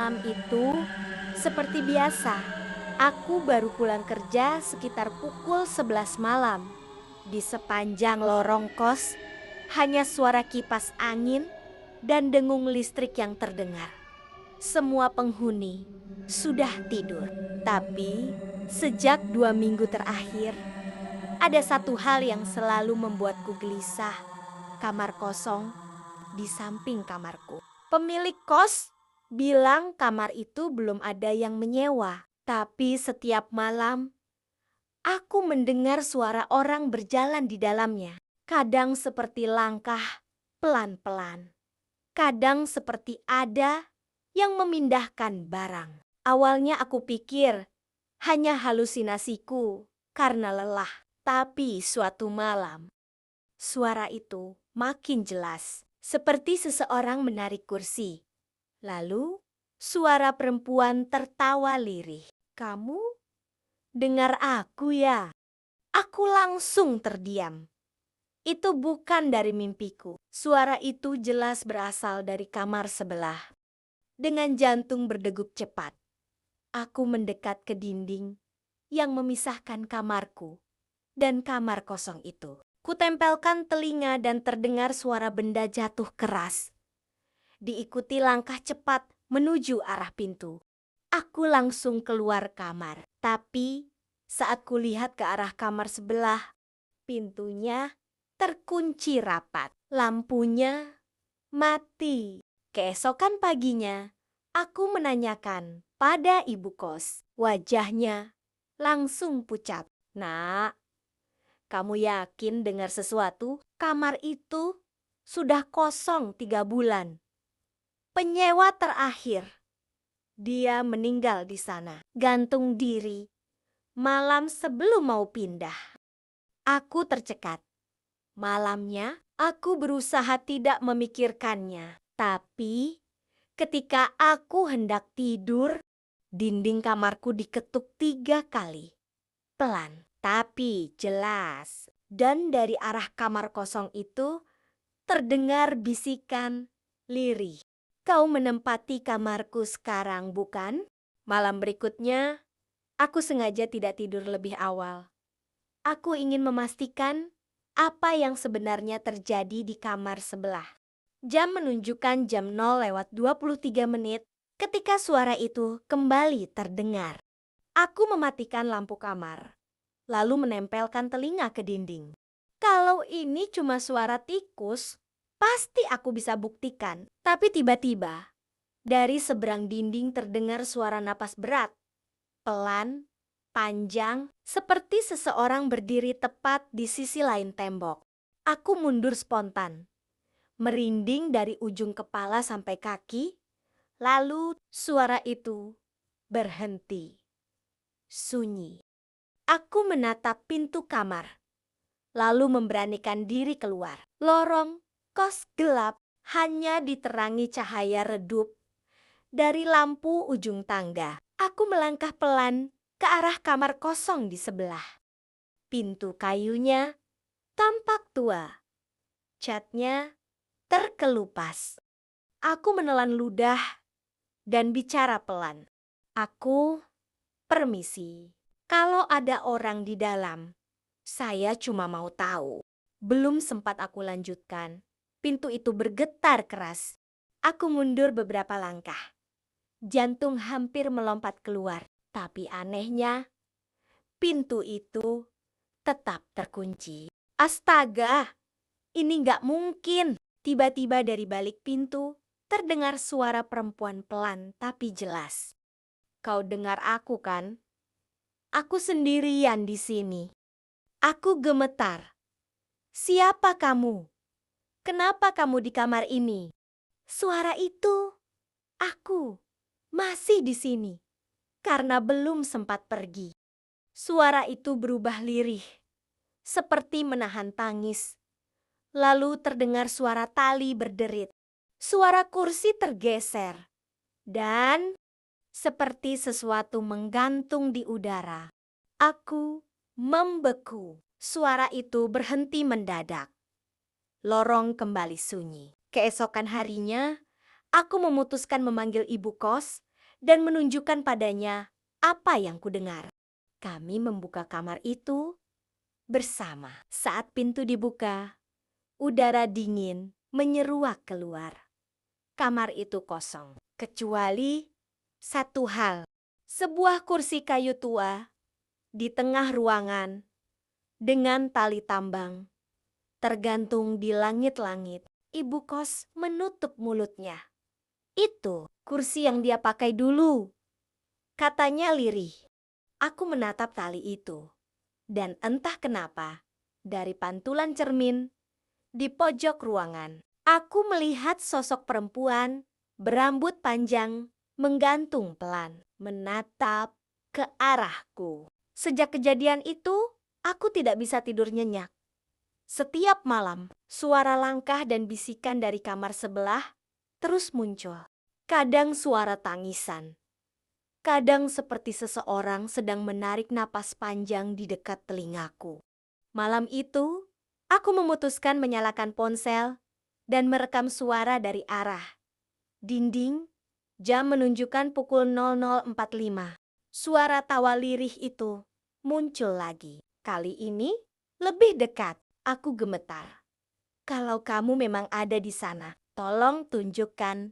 Malam itu, seperti biasa, aku baru pulang kerja sekitar pukul 11 malam. Di sepanjang lorong kos, hanya suara kipas angin dan dengung listrik yang terdengar. Semua penghuni sudah tidur. Tapi, sejak 2 minggu terakhir, ada satu hal yang selalu membuatku gelisah. Kamar kosong di samping kamarku. Pemilik kos bilang kamar itu belum ada yang menyewa. Tapi setiap malam, aku mendengar suara orang berjalan di dalamnya. Kadang seperti langkah pelan-pelan. Kadang seperti ada yang memindahkan barang. Awalnya aku pikir hanya halusinasiku karena lelah. Tapi suatu malam, suara itu makin jelas. Seperti seseorang menarik kursi. Lalu, suara perempuan tertawa lirih. "Kamu dengar aku ya?" Aku langsung terdiam. Itu bukan dari mimpiku. Suara itu jelas berasal dari kamar sebelah. Dengan jantung berdegup cepat, aku mendekat ke dinding yang memisahkan kamarku dan kamar kosong itu. Kutempelkan telinga dan terdengar suara benda jatuh keras. Diikuti langkah cepat menuju arah pintu. Aku langsung keluar kamar. Tapi saat kulihat ke arah kamar sebelah, pintunya terkunci rapat. Lampunya mati. Keesokan paginya, aku menanyakan pada ibu kos. Wajahnya langsung pucat. "Nak, kamu yakin dengar sesuatu? Kamar itu sudah kosong 3 bulan. Penyewa terakhir, dia meninggal di sana, gantung diri malam sebelum mau pindah." Aku tercekat. Malamnya, aku berusaha tidak memikirkannya. Tapi, ketika aku hendak tidur, dinding kamarku diketuk 3 kali. Pelan, tapi jelas. Dan dari arah kamar kosong itu, terdengar bisikan lirih. "Kau menempati kamarku sekarang, bukan?" Malam berikutnya, aku sengaja tidak tidur lebih awal. Aku ingin memastikan apa yang sebenarnya terjadi di kamar sebelah. Jam menunjukkan jam 0:23 ketika suara itu kembali terdengar. Aku mematikan lampu kamar, lalu menempelkan telinga ke dinding. Kalau ini cuma suara tikus, pasti aku bisa buktikan. Tapi tiba-tiba, dari seberang dinding terdengar suara napas berat, pelan, panjang, seperti seseorang berdiri tepat di sisi lain tembok. Aku mundur spontan, merinding dari ujung kepala sampai kaki, lalu suara itu berhenti. Sunyi. Aku menatap pintu kamar, lalu memberanikan diri keluar. Lorong kos gelap hanya diterangi cahaya redup dari lampu ujung tangga. Aku melangkah pelan ke arah kamar kosong di sebelah. Pintu kayunya tampak tua. Catnya terkelupas. Aku menelan ludah dan bicara pelan. "Aku permisi. Kalau ada orang di dalam, saya cuma mau tahu." Belum sempat aku lanjutkan, pintu itu bergetar keras. Aku mundur beberapa langkah. Jantung hampir melompat keluar. Tapi anehnya, pintu itu tetap terkunci. Astaga, ini nggak mungkin. Tiba-tiba dari balik pintu, terdengar suara perempuan pelan tapi jelas. "Kau dengar aku kan? Aku sendirian di sini." Aku gemetar. "Siapa kamu? Kenapa kamu di kamar ini?" Suara itu, aku masih di sini karena belum sempat pergi. Suara itu berubah lirih, seperti menahan tangis. Lalu terdengar suara tali berderit. Suara kursi tergeser. Dan seperti sesuatu menggantung di udara. Aku membeku. Suara itu berhenti mendadak. Lorong kembali sunyi. Keesokan harinya, aku memutuskan memanggil ibu kos dan menunjukkan padanya apa yang kudengar. Kami membuka kamar itu bersama. Saat pintu dibuka, udara dingin menyeruak keluar. Kamar itu kosong, kecuali satu hal. Sebuah kursi kayu tua di tengah ruangan dengan tali tambang tergantung di langit-langit. Ibu kos menutup mulutnya. Itu kursi yang dia pakai dulu, katanya lirih. Aku menatap tali itu, dan entah kenapa, dari pantulan cermin di pojok ruangan, aku melihat sosok perempuan berambut panjang menggantung pelan, menatap ke arahku. Sejak kejadian itu, aku tidak bisa tidur nyenyak. Setiap malam, suara langkah dan bisikan dari kamar sebelah terus muncul. Kadang suara tangisan, kadang seperti seseorang sedang menarik napas panjang di dekat telingaku. Malam itu, aku memutuskan menyalakan ponsel dan merekam suara dari arah dinding. Jam menunjukkan pukul 00.45. Suara tawa lirih itu muncul lagi. Kali ini lebih dekat. Aku gemetar. Kalau kamu memang ada di sana, tolong tunjukkan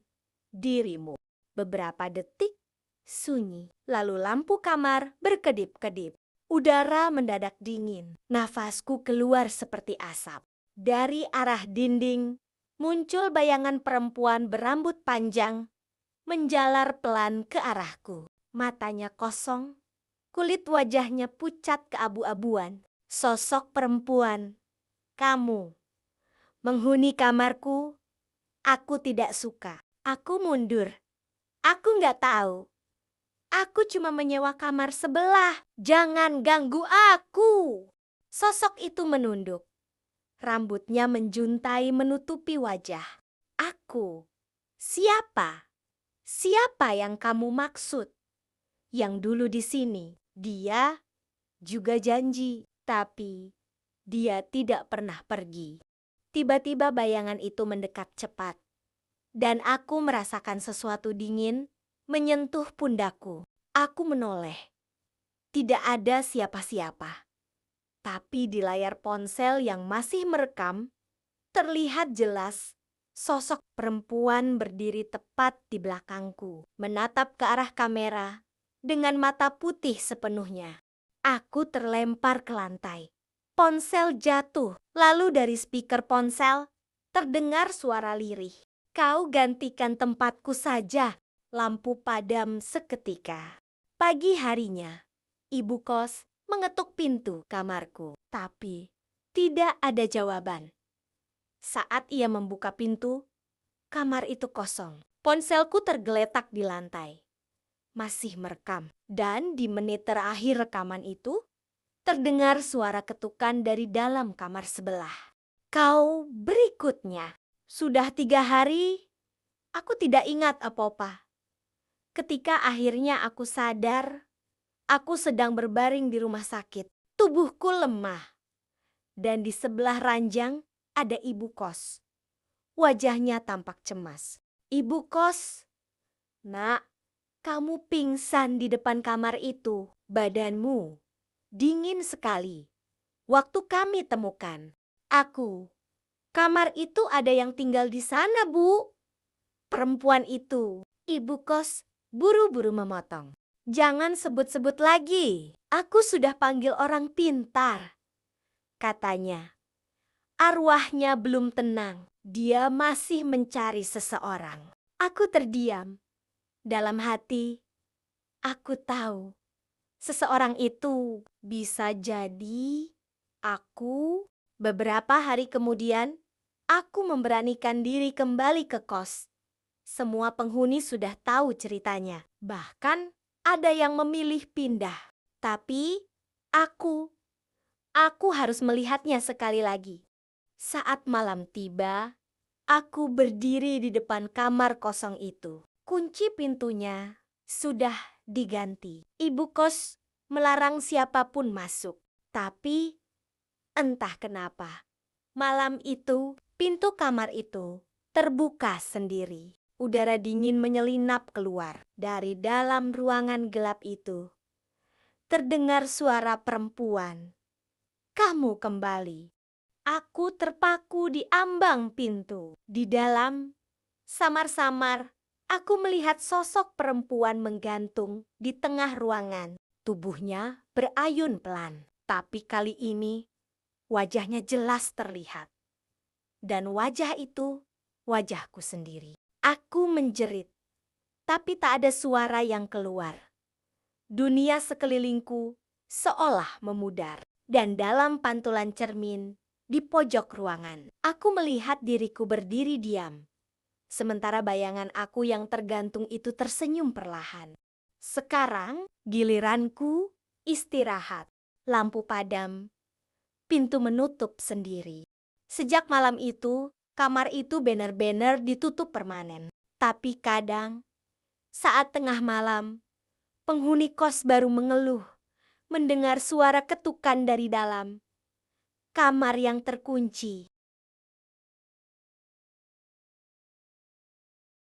dirimu. Beberapa detik sunyi, lalu lampu kamar berkedip-kedip. Udara mendadak dingin, nafasku keluar seperti asap. Dari arah dinding, muncul bayangan perempuan berambut panjang, menjalar pelan ke arahku. Matanya kosong, kulit wajahnya pucat keabu-abuan. Sosok perempuan, kamu menghuni kamarku, aku tidak suka. Aku mundur. Aku nggak tahu. Aku cuma menyewa kamar sebelah. Jangan ganggu aku. Sosok itu menunduk. Rambutnya menjuntai menutupi wajah. Aku. Siapa? Siapa yang kamu maksud? Yang dulu di sini. Dia juga janji, tapi dia tidak pernah pergi. Tiba-tiba bayangan itu mendekat cepat, dan aku merasakan sesuatu dingin menyentuh pundakku. Aku menoleh. Tidak ada siapa-siapa. Tapi di layar ponsel yang masih merekam, terlihat jelas sosok perempuan berdiri tepat di belakangku, menatap ke arah kamera dengan mata putih sepenuhnya. Aku terlempar ke lantai. Ponsel jatuh, lalu dari speaker ponsel terdengar suara lirih. Kau gantikan tempatku saja. Lampu padam seketika. Pagi harinya, ibu kos mengetuk pintu kamarku, tapi tidak ada jawaban. Saat ia membuka pintu, kamar itu kosong. Ponselku tergeletak di lantai, masih merekam. Dan di menit terakhir rekaman itu, terdengar suara ketukan dari dalam kamar sebelah. Kau berikutnya. Sudah 3 hari, aku tidak ingat apa-apa. Ketika akhirnya aku sadar, aku sedang berbaring di rumah sakit. Tubuhku lemah. Dan di sebelah ranjang ada ibu kos. Wajahnya tampak cemas. Ibu kos, nak, kamu pingsan di depan kamar itu. Badanmu dingin sekali. Waktu kami temukan, kamar itu ada yang tinggal di sana, Bu. Perempuan itu, ibu kos buru-buru memotong. Jangan sebut-sebut lagi. Aku sudah panggil orang pintar, katanya. Arwahnya belum tenang. Dia masih mencari seseorang. Aku terdiam. Dalam hati, aku tahu seseorang itu bisa jadi aku. Beberapa hari kemudian, aku memberanikan diri kembali ke kos. Semua penghuni sudah tahu ceritanya. Bahkan ada yang memilih pindah. Tapi aku harus melihatnya sekali lagi. Saat malam tiba, aku berdiri di depan kamar kosong itu. Kunci pintunya sudah diganti. Ibu kos melarang siapapun masuk. Tapi entah kenapa, malam itu pintu kamar itu terbuka sendiri. Udara dingin menyelinap keluar dari dalam ruangan gelap itu. Terdengar suara perempuan. "Kamu kembali." Aku terpaku di ambang pintu. Di dalam, samar-samar, aku melihat sosok perempuan menggantung di tengah ruangan. Tubuhnya berayun pelan, tapi kali ini wajahnya jelas terlihat. Dan wajah itu wajahku sendiri. Aku menjerit, tapi tak ada suara yang keluar. Dunia sekelilingku seolah memudar. Dan dalam pantulan cermin di pojok ruangan, aku melihat diriku berdiri diam. Sementara bayangan aku yang tergantung itu tersenyum perlahan. Sekarang giliranku istirahat. Lampu padam, pintu menutup sendiri. Sejak malam itu, kamar itu benar-benar ditutup permanen. Tapi kadang, saat tengah malam, penghuni kos baru mengeluh, mendengar suara ketukan dari dalam. Kamar yang terkunci